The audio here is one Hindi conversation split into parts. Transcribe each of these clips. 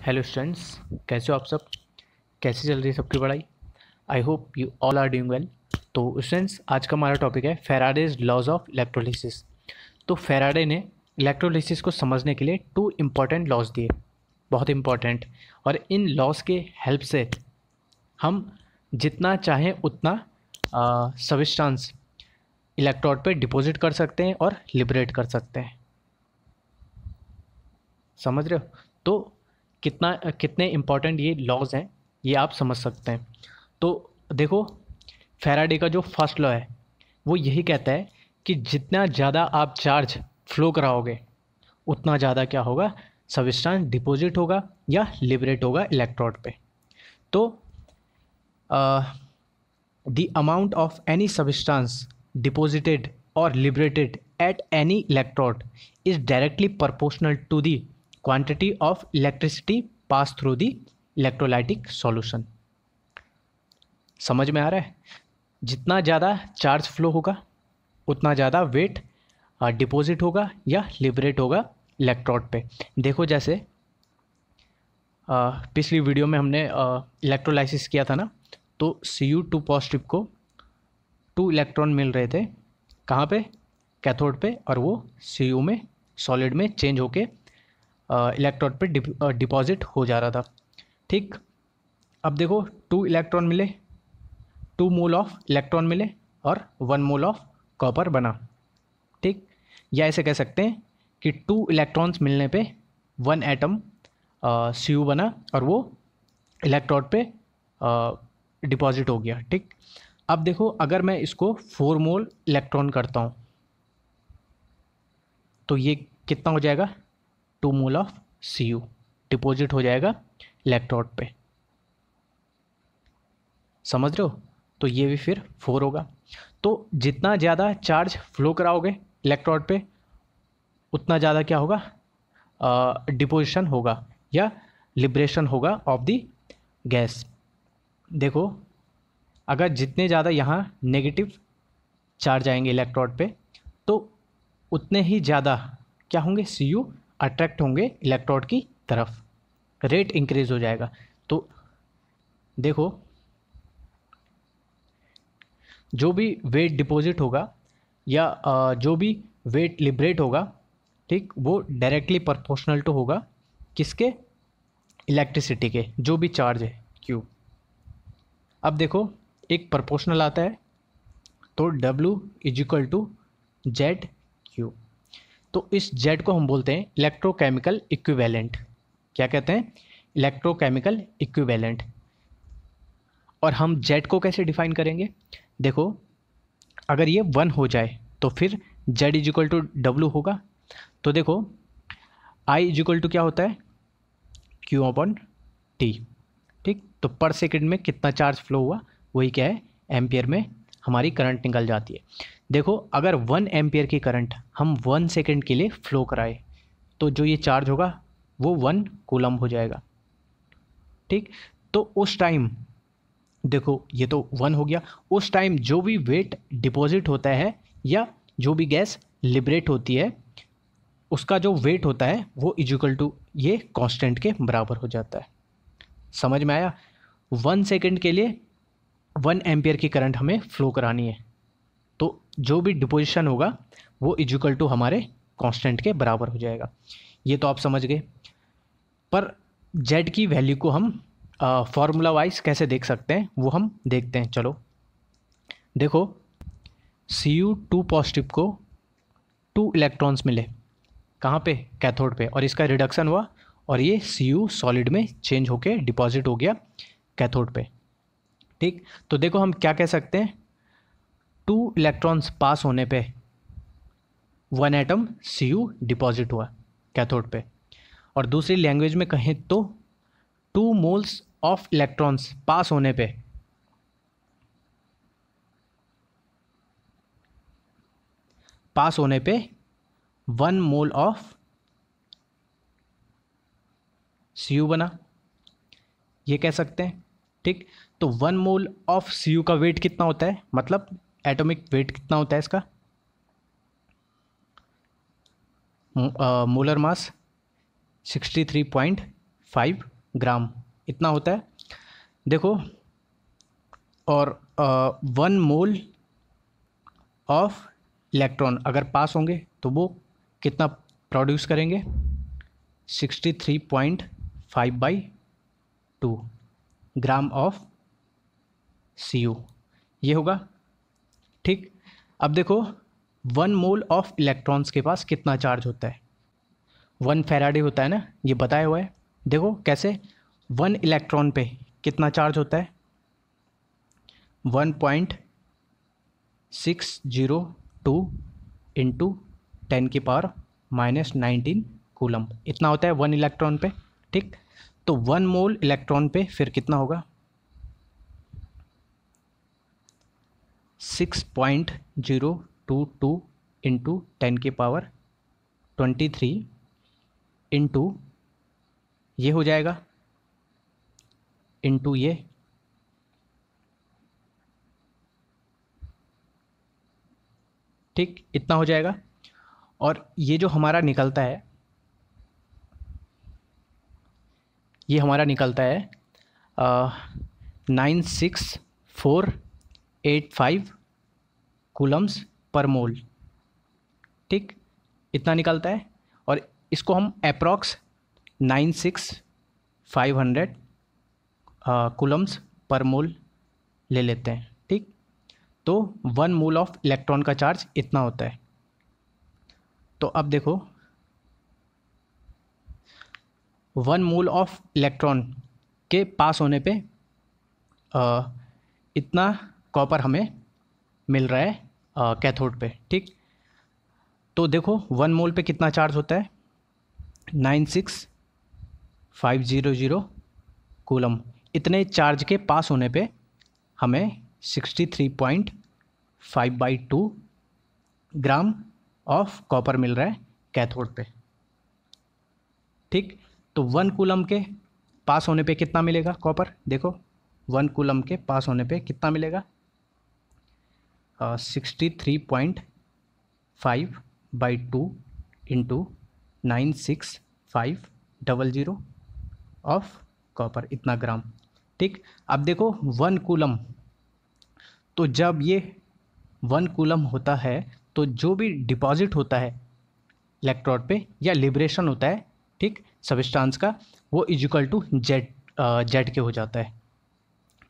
हेलो स्टूडेंट्स, कैसे हो आप सब। कैसे चल रही है सबकी पढ़ाई। I hope you all are doing well. तो स्टूडेंट्स, आज का हमारा टॉपिक है फैराडेज लॉज ऑफ इलेक्ट्रोलिसिस। तो फैराडे ने इलेक्ट्रोलिसिस को समझने के लिए टू इम्पॉर्टेंट लॉज दिए, बहुत इम्पॉर्टेंट। और इन लॉज के हेल्प से हम जितना चाहें उतना सब्सटेंस इलेक्ट्रोड पे डिपॉजिट कर सकते हैं और लिबरेट कर सकते हैं। समझ रहे हो। तो कितने इम्पॉर्टेंट ये लॉज हैं, ये आप समझ सकते हैं। तो देखो, फैराडे का जो फर्स्ट लॉ है वो यही कहता है कि जितना ज़्यादा आप चार्ज फ्लो कराओगे उतना ज़्यादा क्या होगा, सब्सटेंस डिपॉजिट होगा या लिबरेट होगा इलेक्ट्रोड पे। तो the amount of any substance deposited और liberated at any electrode is directly proportional to the quantity of electricity pass through the electrolytic solution. समझ में आ रहा है। जितना ज़्यादा चार्ज फ्लो होगा उतना ज़्यादा वेट डिपॉजिट होगा या लिबरेट होगा इलेक्ट्रोड पे। देखो, जैसे पिछली वीडियो में हमने इलेक्ट्रोलाइसिस किया था ना, तो Cu2 पॉजिटिव को 2 इलेक्ट्रॉन मिल रहे थे कहाँ पे, कैथोड पे, और वो Cu में सॉलिड में चेंज होके इलेक्ट्रोड पे डिपॉजिट हो जा रहा था। ठीक, अब देखो 2 इलेक्ट्रॉन मिले, 2 मोल ऑफ इलेक्ट्रॉन मिले और 1 मोल ऑफ कॉपर बना। ठीक, या ऐसे कह सकते हैं कि 2 इलेक्ट्रॉन्स मिलने पे 1 एटम Cu बना और वो इलेक्ट्रोड पे डिपॉजिट हो गया। ठीक, अब देखो, अगर मैं इसको 4 मोल इलेक्ट्रॉन करता हूँ तो ये कितना हो जाएगा, 2 मोल ऑफ Cu डिपॉजिट हो जाएगा इलेक्ट्रोड पे। समझ रहे हो। तो ये भी फिर 4 होगा। तो जितना ज़्यादा चार्ज फ्लो कराओगे इलेक्ट्रोड पे उतना ज़्यादा क्या होगा, डिपोजिशन होगा या लिबरेशन होगा ऑफ द गैस। देखो, अगर जितने ज़्यादा यहाँ नेगेटिव चार्ज आएंगे इलेक्ट्रोड पे तो उतने ही ज़्यादा क्या होंगे, Cu अट्रैक्ट होंगे इलेक्ट्रोड की तरफ, रेट इंक्रीज हो जाएगा। तो देखो, जो भी वेट डिपॉजिट होगा या जो भी वेट लिबरेट होगा, ठीक, वो डायरेक्टली प्रोपोर्शनल टू होगा किसके, इलेक्ट्रिसिटी के, जो भी चार्ज है Q। अब देखो, एक प्रोपोर्शनल आता है तो W is equal to Z Q. तो इस जेड को हम बोलते हैं इलेक्ट्रोकेमिकल इक्विवेलेंट। क्या कहते हैं, इलेक्ट्रोकेमिकल इक्विवेलेंट। और हम जेड को कैसे डिफाइन करेंगे, देखो, अगर ये 1 हो जाए तो फिर Z is equal to W होगा। तो देखो, आई इज इक्वल टू क्या होता है, क्यू अपॉन टी। ठीक, तो पर सेकंड में कितना चार्ज फ्लो हुआ वही क्या है, एम्पियर में हमारी करंट निकल जाती है। देखो, अगर 1 एम्पियर की करंट हम 1 सेकंड के लिए फ्लो कराए तो जो ये चार्ज होगा वो 1 कूलम हो जाएगा। ठीक, तो उस टाइम देखो, ये तो 1 हो गया। उस टाइम जो भी वेट डिपॉजिट होता है या जो भी गैस लिबरेट होती है उसका जो वेट होता है वो इक्वल टू ये कांस्टेंट के बराबर हो जाता है। समझ में आया। 1 सेकंड के लिए 1 एम्पियर की करंट हमें फ्लो करानी है तो जो भी डिपोजिशन होगा वो इक्वल टू हमारे कांस्टेंट के बराबर हो जाएगा। ये तो आप समझ गए। पर जेड की वैल्यू को हम फॉर्मूला वाइज कैसे देख सकते हैं वो हम देखते हैं। चलो देखो, Cu2 पॉजिटिव को 2 इलेक्ट्रॉन्स मिले कहाँ पे, कैथोड पे, और इसका रिडक्शन हुआ और ये Cu सॉलिड में चेंज होके डिपॉजिट हो गया कैथोड पे। ठीक, तो देखो हम क्या कह सकते हैं, 2 इलेक्ट्रॉन्स पास होने पे 1 एटम Cu डिपॉजिट हुआ कैथोड पे। और दूसरी लैंग्वेज में कहें तो 2 मोल्स ऑफ इलेक्ट्रॉन्स पास होने पे पास होने पे 1 मोल ऑफ Cu बना, ये कह सकते हैं। ठीक, तो 1 मोल ऑफ Cu का वेट कितना होता है, मतलब एटॉमिक वेट कितना होता है इसका, मोलर मास 63.5 5 ग्राम इतना होता है। देखो, और 1 मोल ऑफ इलेक्ट्रॉन अगर पास होंगे तो वो कितना प्रोड्यूस करेंगे, 63.5/2 ग्राम ऑफ Cu ये होगा। ठीक, अब देखो 1 मोल ऑफ इलेक्ट्रॉन्स के पास कितना चार्ज होता है, 1 फैराडे होता है ना, ये बताया हुआ है। देखो कैसे, 1 इलेक्ट्रॉन पे कितना चार्ज होता है, 1.602 इंटू 10⁻⁻19 कूलम इतना होता है 1 इलेक्ट्रॉन पे। ठीक, तो 1 मोल इलेक्ट्रॉन पे फिर कितना होगा, 6.022 इंटू 10⁻23 इंटू ये हो जाएगा, इंटू ये, ठीक, इतना हो जाएगा। और ये जो हमारा निकलता है, ये हमारा निकलता है 96485 कूलम्स पर मोल। ठीक, इतना निकलता है, और इसको हम अप्रॉक्स 96500 कूलम्स पर मोल ले लेते हैं। ठीक, तो 1 मोल ऑफ इलेक्ट्रॉन का चार्ज इतना होता है। तो अब देखो 1 मोल ऑफ इलेक्ट्रॉन के पास होने पे इतना कॉपर हमें मिल रहा है कैथोड पे। ठीक, तो देखो 1 मोल पे कितना चार्ज होता है, 96500 कूलम। इतने चार्ज के पास होने पे हमें 63.5/2 ग्राम ऑफ कॉपर मिल रहा है कैथोड पे। ठीक, तो 1 कूलम के पास होने पे कितना मिलेगा कॉपर, देखो 1 कूलम के पास होने पे कितना मिलेगा, 63.5/2 इंटू 96500 ऑफ कॉपर इतना ग्राम। ठीक, अब देखो 1 कूलम, तो जब ये 1 कूलम होता है तो जो भी डिपॉजिट होता है इलेक्ट्रोड पे या लिबरेशन होता है, ठीक, सब्सटेंस का, वो इक्वल टू जेड के हो जाता है।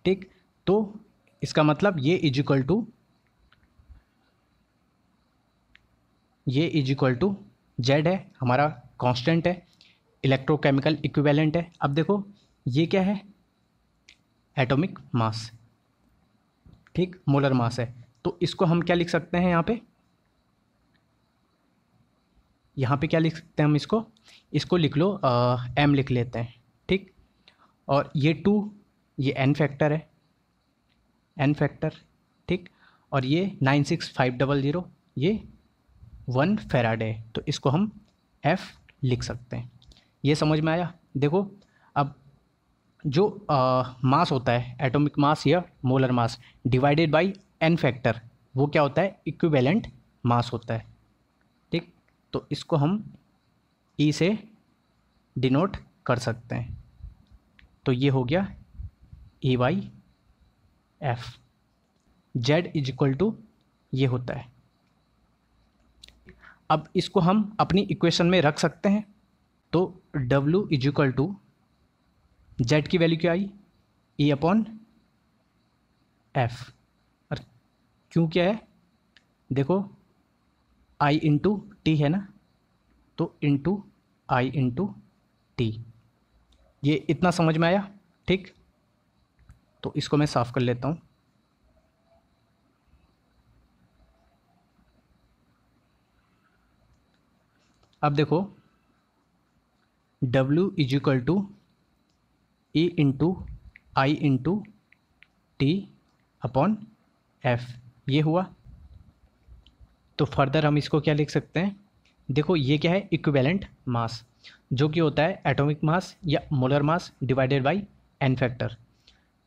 ठीक, तो इसका मतलब ये इक्वल टू जेड है, हमारा कांस्टेंट है, इलेक्ट्रोकेमिकल इक्विवेलेंट है। अब देखो ये क्या है, एटॉमिक मास, ठीक, मोलर मास है। तो इसको हम क्या लिख सकते हैं, यहाँ पे क्या लिख सकते हैं हम, इसको लिख लो, m लिख लेते हैं। ठीक, और ये 2, ये n फैक्टर है, n फैक्टर। ठीक, और ये 96500 ये 1 फैराडे है, तो इसको हम f लिख सकते हैं। ये समझ में आया। देखो अब जो मास होता है, एटॉमिक मास या molar mass divided by n factor, वो क्या होता है, इक्विवेलेंट मास होता है। ठीक, तो इसको हम E से डिनोट कर सकते हैं। तो ये हो गया E/F। Z इक्वल टू ये होता है। अब इसको हम अपनी इक्वेशन में रख सकते हैं। तो W इक्वल टू Z की वैल्यू क्या आई, E/F। और क्यों क्या है, देखो I इंटू टी है ना, तो इंटू I इंटू टी। ये इतना समझ में आया। ठीक, तो इसको मैं साफ कर लेता हूँ। अब देखो W equal to E into I into T upon F, ये हुआ। तो फर्दर हम इसको क्या लिख सकते हैं, देखो ये क्या है, इक्विवेलेंट मास, जो कि होता है एटॉमिक मास या molar mass divided by n factor.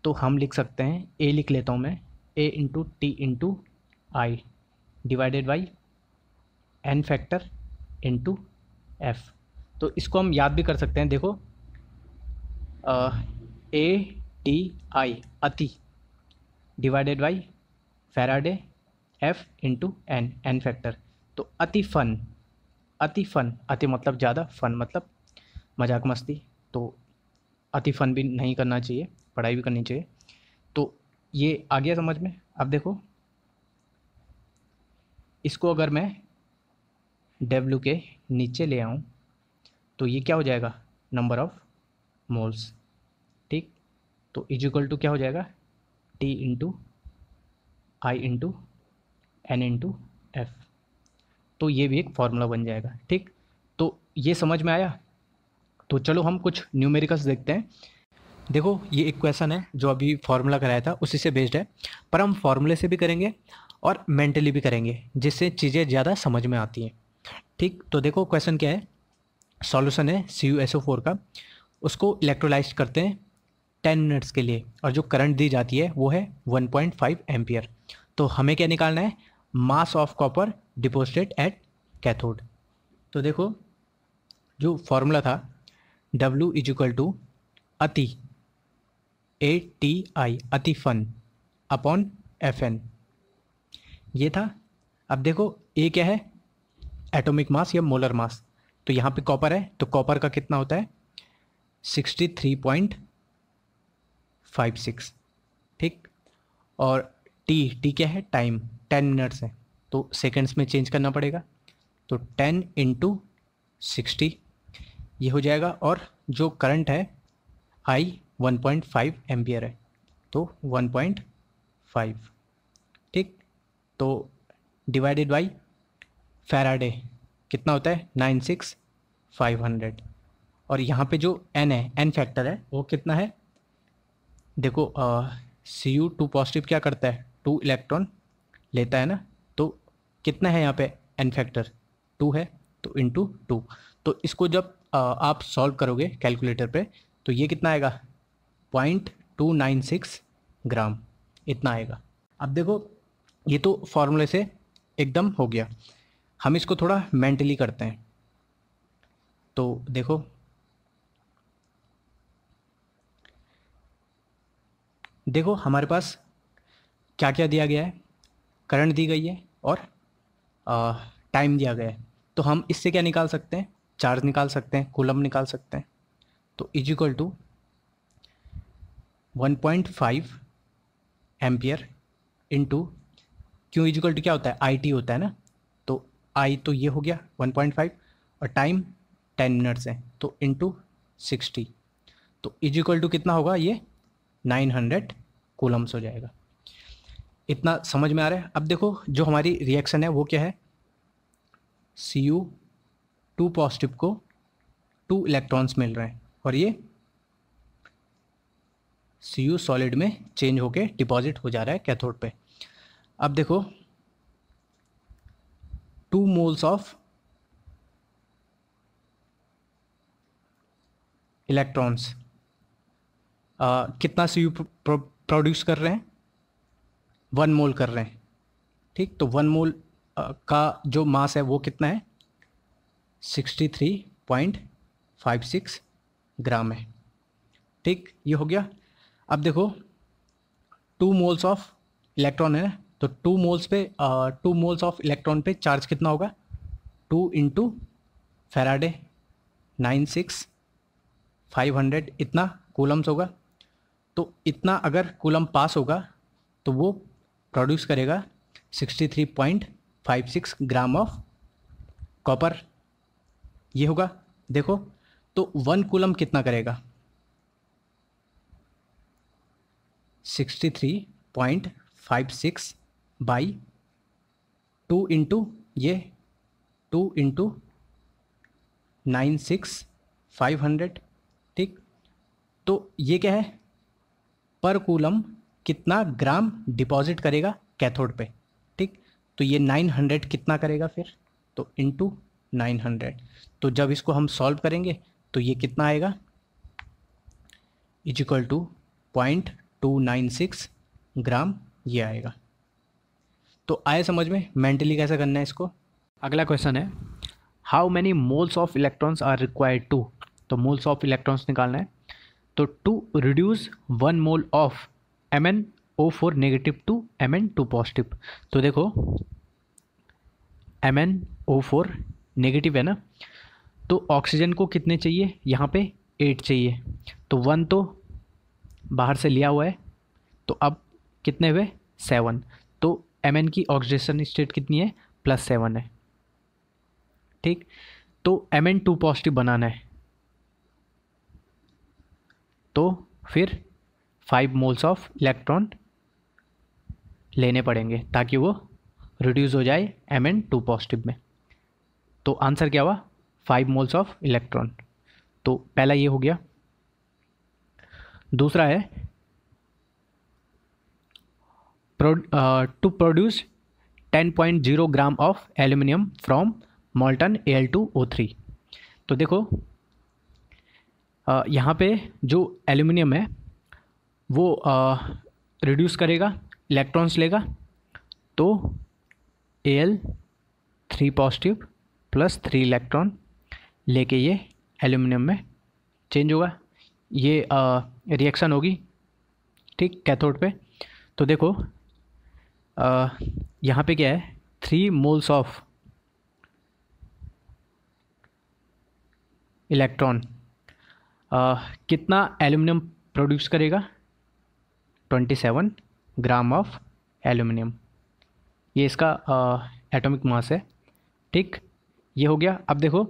तो हम लिख सकते हैं, A लिख लेता हूँ मैं, A into T into I divided by n factor into F। तो इसको हम याद भी कर सकते हैं। देखो ATI अति divided by Faraday F into N factor. तो अति फन, अति मतलब ज़्यादा, फन मतलब मजाक मस्ती, तो अति फन भी नहीं करना चाहिए, पढ़ाई भी करनी चाहिए। तो ये आ गया समझ में। अब देखो इसको अगर मैं W के नीचे ले आऊँ तो ये क्या हो जाएगा, नंबर ऑफ मोल्स, ठीक। तो इजिकल टू क्या हो जाएगा, T into I into N into F. तो ये भी एक फार्मूला बन जाएगा, ठीक। तो ये समझ में आया। तो चलो हम कुछ न्यूमेरिकल्स देखते हैं। देखो ये एक क्वेश्चन है जो अभी फार्मूला कराया था उसी से बेस्ड है, पर हम फार्मूले से भी करेंगे और मेंटली भी करेंगे, जिससे चीज़ें ज़्यादा समझ में आती हैं, ठीक। तो देखो क्वेश्चन क्या है, सॉल्यूशन है CuSO4 का, उसको इलेक्ट्रोलाइज करते हैं 10 मिनट्स के लिए, और जो करंट दी जाती है वो है 1.5 एम्पियर। तो हमें क्या निकालना है, mass of copper deposited at cathode. तो देखो जो फॉर्मूला था W इजिकल टू अति ATI अति फन अपॉन FN, ये था। अब देखो A क्या है, एटॉमिक मास या मोलर मास। तो यहाँ पे कॉपर है, तो कॉपर का कितना होता है 63.56, ठीक। और T क्या है, टाइम, 10 मिनट्स है, तो सेकंड्स में चेंज करना पड़ेगा। तो 10 इंटू 60 ये हो जाएगा। और जो करंट है I 1.5 एम्पियर है, तो 1.5, ठीक। तो डिवाइडेड बाई फैराडे कितना होता है 96,500। और यहाँ पे जो N है, N फैक्टर है, वो कितना है, देखो Cu2 पॉजिटिव क्या करता है, 2 इलेक्ट्रॉन लेता है ना, तो कितना है यहाँ पे N फैक्टर 2 है, तो इंटू 2। तो इसको जब आप सॉल्व करोगे कैलकुलेटर पे, तो ये कितना आएगा 0.296 ग्राम, इतना आएगा। अब देखो ये तो फॉर्मूले से एकदम हो गया, हम इसको थोड़ा मेंटली करते हैं। तो देखो हमारे पास क्या क्या दिया गया है, करंट दी गई है और टाइम दिया गया है। तो हम इससे क्या निकाल सकते हैं, चार्ज निकाल सकते हैं, कूलम निकाल सकते हैं। तो इजिकल टू 1.5 एम्पियर इंटू, क्यों इजिकल टू क्या होता है, IT होता है ना, तो I तो ये हो गया 1.5 और टाइम 10 मिनट्स है, तो इंटू 60। तो इजिकल टू कितना होगा, ये 900 कूलम्स हो जाएगा। इतना समझ में आ रहा है। अब देखो जो हमारी रिएक्शन है वो क्या है, Cu2 पॉजिटिव को 2 इलेक्ट्रॉन्स मिल रहे हैं और ये Cu सॉलिड में चेंज होके डिपॉजिट हो जा रहा है कैथोड पे। अब देखो 2 मोल्स ऑफ इलेक्ट्रॉन्स कितना Cu प्रोड्यूस कर रहे हैं, 1 मोल कर रहे हैं, ठीक। तो 1 मोल का जो मास है वो कितना है 63.56 ग्राम है, ठीक। ये हो गया। अब देखो 2 मोल्स ऑफ इलेक्ट्रॉन है, तो 2 मोल्स ऑफ इलेक्ट्रॉन पे चार्ज कितना होगा, 2 इंटू फैराडे 96,500, इतना कूलम्स होगा। तो इतना अगर कूलम पास होगा तो वो प्रोड्यूस करेगा 63.56 ग्राम ऑफ कॉपर, ये होगा। देखो तो 1 कूलम कितना करेगा 63.56 बाई 2 इंटू ये 2 इंटू 96,500, ठीक। तो ये क्या है, पर कूलम कितना ग्राम डिपॉजिट करेगा कैथोड पे, ठीक। तो ये 900 कितना करेगा फिर, तो इंटू 900। तो जब इसको हम सॉल्व करेंगे तो ये कितना आएगा, इजिकल टू 0.296 ग्राम, ये आएगा। तो आए समझ में मेंटली कैसे करना है इसको। अगला क्वेश्चन है, how many moles of electrons are required to. तो मोल्स ऑफ इलेक्ट्रॉन्स निकालना है। तो to reduce 1 mole of MnO4 negative to Mn2 positive, तो देखो MnO4 नेगेटिव है ना, तो ऑक्सीजन को कितने चाहिए, यहाँ पे 8 चाहिए, तो 1 तो बाहर से लिया हुआ है, तो अब कितने हुए 7, तो Mn की ऑक्सीडेशन स्टेट कितनी है, +7 है। ठीक, तो Mn2 पॉजिटिव बनाना है, तो फिर 5 मोल्स ऑफ इलेक्ट्रॉन लेने पड़ेंगे ताकि वो रिड्यूस हो जाए Mn2 पॉजिटिव में। तो आंसर क्या हुआ, 5 मोल्स ऑफ इलेक्ट्रॉन। तो पहला ये हो गया। दूसरा है to produce 10.0 gram of aluminium from molten Al2O3। तो देखो यहाँ पे जो एल्यूमिनियम है वो रिड्यूस करेगा, इलेक्ट्रॉन्स लेगा, तो Al3 पॉजिटिव प्लस 3 इलेक्ट्रॉन लेके ये एल्यूमिनियम में चेंज होगा, ये रिएक्शन होगी। ठीक, कैथोड पे। तो देखो यहाँ पे क्या है, 3 मोल्स ऑफ इलेक्ट्रॉन कितना एल्यूमिनियम प्रोड्यूस करेगा, 27 ग्राम ऑफ एल्यूमिनियम, ये इसका एटॉमिक मास है। ठीक, ये हो गया। अब देखो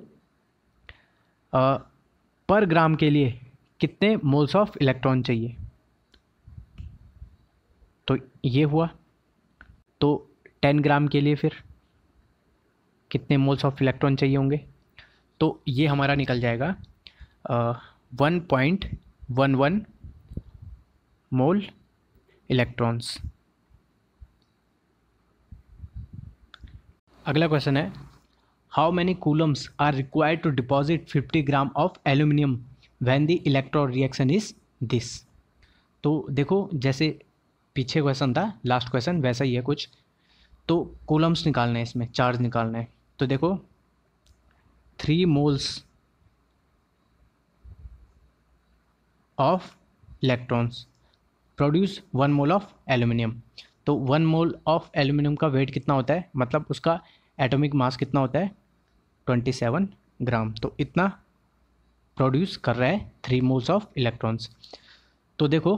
पर ग्राम के लिए कितने मोल्स ऑफ इलेक्ट्रॉन चाहिए, तो ये हुआ। तो 10 ग्राम के लिए फिर कितने मोल्स ऑफ इलेक्ट्रॉन चाहिए होंगे, तो ये हमारा निकल जाएगा 1.11 मोल इलेक्ट्रॉन्स। अगला क्वेश्चन है, how many coulombs are required to deposit 50 gram of aluminium when the electron reaction is this. तो देखो जैसे पीछे क्वेश्चन था, लास्ट क्वेश्चन वैसा ही है कुछ। तो कूलम्स निकालना है, इसमें चार्ज निकालना है। तो देखो 3 moles of electrons produce 1 mole of aluminium. तो 1 मोल ऑफ एल्यूमिनियम का वेट कितना होता है, मतलब उसका एटॉमिक मास कितना होता है, 27 ग्राम। तो इतना प्रोड्यूस कर रहा है 3 मोल्स ऑफ इलेक्ट्रॉन्स। तो देखो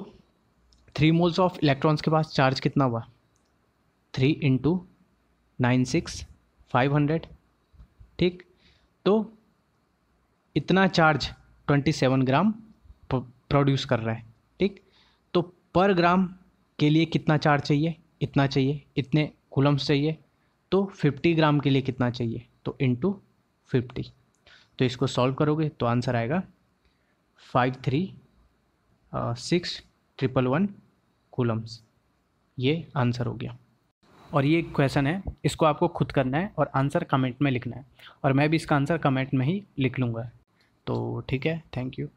3 मोल्स ऑफ इलेक्ट्रॉन्स के पास चार्ज कितना हुआ, 3 × 96,500। ठीक, तो इतना चार्ज 27 ग्राम प्रोड्यूस कर रहा है। ठीक, तो पर ग्राम के लिए कितना चार्ज चाहिए, इतना चाहिए, इतने कूलम्स चाहिए। तो 50 ग्राम के लिए कितना चाहिए, तो × 50। तो इसको सॉल्व करोगे तो आंसर आएगा 53611 कूलम्स। ये आंसर हो गया। और ये क्वेश्चन है, इसको आपको खुद करना है और आंसर कमेंट में लिखना है, और मैं भी इसका आंसर कमेंट में ही लिख लूँगा। तो ठीक है, थैंक यू।